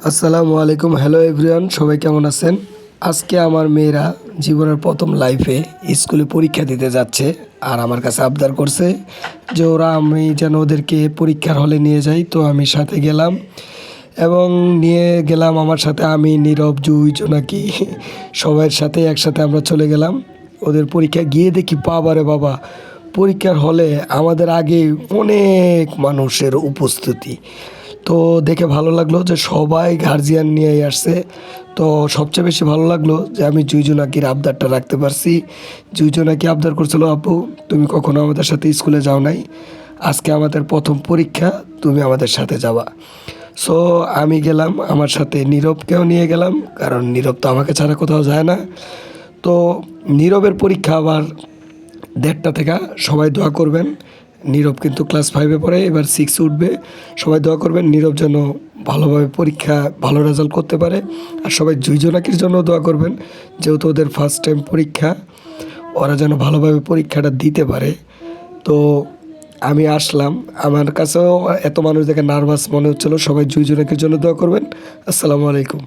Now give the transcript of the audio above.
আসসালামু আলাইকুম। Hello everyone, সবাই কেমন আছেন? আজকে আমার মেয়েরা জীবনের প্রথম লাইফে স্কুলে পরীক্ষা দিতে যাচ্ছে। আর আমার কাছে আবদার করছে যে আমি যেন ওদেরকে পরীক্ষার হলে নিয়ে যাই। তো আমি সাথে গেলাম এবং নিয়ে গেলাম আমার সাথে আমি, নীরব, জুই, জোনাকি সবার সাথে একসাথে আমরা চলে গেলাম। ওদের পরীক্ষা গিয়ে দেখি বাবারে বাবা, পরীক্ষার হলে আমাদের আগে অনেক মানুষের উপস্থিতি। তো দেখে ভালো লাগলো যে সবাই গার্জিয়ান নিয়েই আসছে। তো সবচেয়ে বেশি ভালো লাগলো যে আমি জুই জোনাকির আবদারটা রাখতে পারছি। জুই জোনাকি আবদার করছিল, আপু তুমি কখনো আমাদের সাথে স্কুলে যাও নাই, আজকে আমাদের প্রথম পরীক্ষা, তুমি আমাদের সাথে যাবা। সো আমি গেলাম, আমার সাথে নীরবকেও নিয়ে গেলাম, কারণ নীরব তো আমাকে ছাড়া কোথাও যায় না। তো নীরবের পরীক্ষা আবার 1:30 থেকে। সবাই দোয়া করবেন। নীরব কিন্তু ক্লাস 5-এ পড়ে, এবার 6 উঠবে। সবাই দোয়া করবেন নীরব যেন ভালোভাবে পরীক্ষা ভালো রেজাল্ট করতে পারে। আর সবাই জুই জোনাকির জন্য দোয়া করবেন, যেহেতু ওদের ফার্স্ট টাইম পরীক্ষা, ওরা যেন ভালোভাবে পরীক্ষাটা দিতে পারে। তো আমি আসলাম, আমার কাছেও এত মানুষ দেখে নার্ভাস মনে হচ্ছিলো। সবাই জুই জোনাকির জন্য দোয়া করবেন। আসসালামু আলাইকুম।